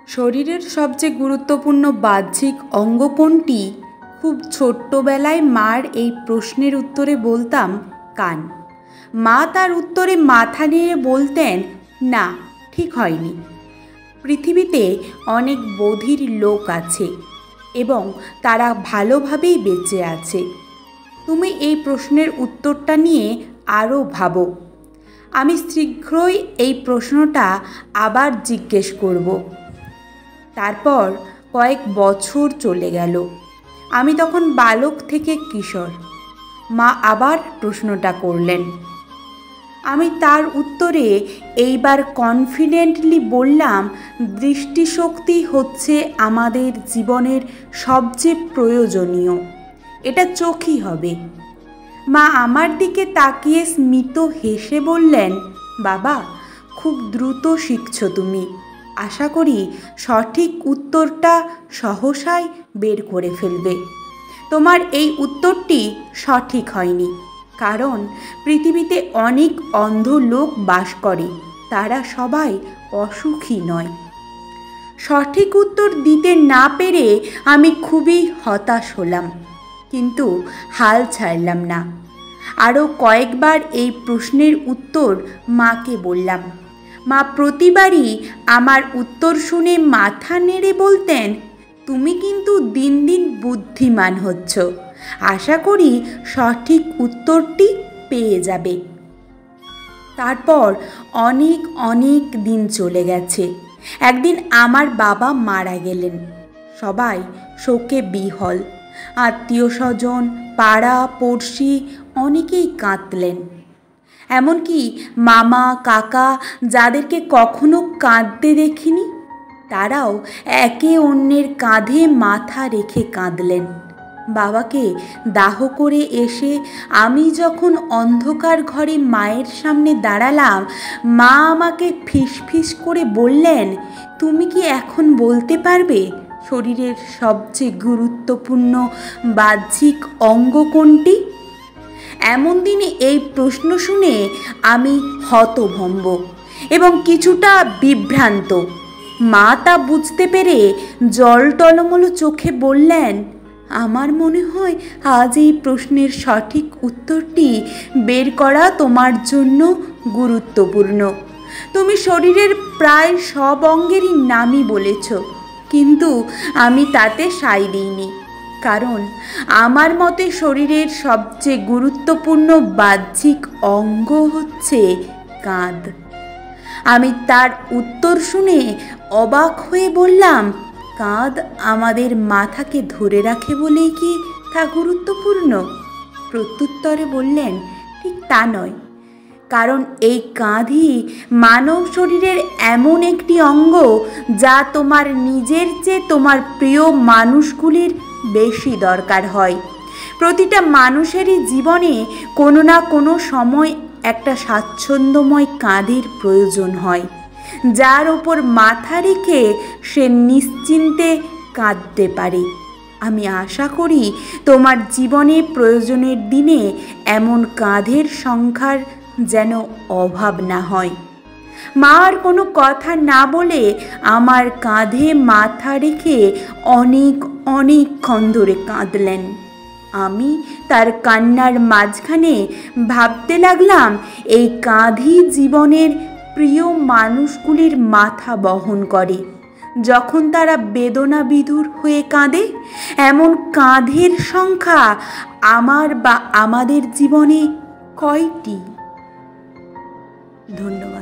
শরীরের সবচেয়ে গুরুত্বপূর্ণ বাহ্যিক অঙ্গ কোনটি? খুব ছোট্টবেলায় মার এই প্রশ্নের উত্তরে বলতাম কান। মা তার উত্তরে মাথা নেড়ে বলতেন, না, ঠিক হয়নি। পৃথিবীতে অনেক বধির লোক আছে এবং তারা ভালোভাবেই বেঁচে আছে। তুমি এই প্রশ্নের উত্তরটা নিয়ে আরও ভাবো। আমি শীঘ্রই এই প্রশ্নটা আবার জিজ্ঞেস করব। তারপর কয়েক বছর চলে গেল। আমি তখন বালক থেকে কিশোর। মা আবার প্রশ্নটা করলেন। আমি তার উত্তরে এইবার কনফিডেন্টলি বললাম, দৃষ্টিশক্তি হচ্ছে আমাদের জীবনের সবচেয়ে প্রয়োজনীয়। এটা চোখই হবে। মা আমার দিকে তাকিয়ে স্মিত হেসে বললেন, বাবা, খুব দ্রুত শিখছো তুমি। আশা করি সঠিক উত্তরটা সহসাই বের করে ফেলবে। তোমার এই উত্তরটি সঠিক হয়নি, কারণ পৃথিবীতে অনেক অন্ধ লোক বাস করে, তারা সবাই অসুখী নয়। সঠিক উত্তর দিতে না পেরে আমি খুবই হতাশ হলাম, কিন্তু হাল ছাড়লাম না। আরও কয়েকবার এই প্রশ্নের উত্তর মাকে বললাম। মা প্রতিবারই আমার উত্তর শুনে মাথা নেড়ে বলতেন, তুমি কিন্তু দিন দিন বুদ্ধিমান হচ্ছ। আশা করি সঠিক উত্তরটি পেয়ে যাবে। তারপর অনেক অনেক দিন চলে গেছে। একদিন আমার বাবা মারা গেলেন। সবাই শোকে বিহ্বল। আত্মীয় স্বজন, পাড়া পড়শি অনেকেই কাঁদলেন। এমনকি মামা কাকা, যাদেরকে কখনো কাঁদতে দেখিনি, তারাও একে অন্যের কাঁধে মাথা রেখে কাঁদলেন। বাবাকে দাহ করে এসে আমি যখন অন্ধকার ঘরে মায়ের সামনে দাঁড়ালাম, মা আমাকে ফিসফিস করে বললেন, তুমি কি এখন বলতে পারবে শরীরের সবচেয়ে গুরুত্বপূর্ণ বাহ্যিক অঙ্গ কোনটি? এমন দিনে এই প্রশ্ন শুনে আমি হতভম্ব এবং কিছুটা বিভ্রান্ত। মা তা বুঝতে পেরে জল টলমলো চোখে বললেন, আমার মনে হয় আজ এই প্রশ্নের সঠিক উত্তরটি বের করা তোমার জন্য গুরুত্বপূর্ণ। তুমি শরীরের প্রায় সব অঙ্গেরই নামই বলেছ, কিন্তু আমি তাতে সাই দিইনি, কারণ আমার মতে শরীরের সবচেয়ে গুরুত্বপূর্ণ বাহ্যিক অঙ্গ হচ্ছে কাঁধ। আমি তার উত্তর শুনে অবাক হয়ে বললাম, কাঁধ আমাদের মাথাকে ধরে রাখে বলেই কি তা গুরুত্বপূর্ণ? প্রত্যুত্তরে বললেন, ঠিক তা নয়, কারণ এই কাঁধই মানব শরীরের এমন একটি অঙ্গ যা তোমার নিজের চেয়ে তোমার প্রিয় মানুষগুলির বেশি দরকার হয়। প্রতিটা মানুষেরই জীবনে কোনো না কোনো সময় একটা স্বাচ্ছন্দ্যময় কাঁধের প্রয়োজন হয়, যার ওপর মাথা রেখে সে নিশ্চিন্তে কাঁদতে পারে। আমি আশা করি তোমার জীবনে প্রয়োজনের দিনে এমন কাঁধের সংখ্যার যেন অভাব না হয়। মা আর কোনো কথা না বলে আমার কাঁধে মাথা রেখে অনেকক্ষণ ধরে কাঁদলেন। আমি তার কান্নার মাঝখানে ভাবতে লাগলাম, এই কাঁধই জীবনের প্রিয় মানুষগুলির মাথা বহন করে যখন তারা বেদনা বিধুর হয়ে কাঁদে। এমন কাঁধের সংখ্যা আমার বা আমাদের জীবনে কয়টি? ধন্যবাদ।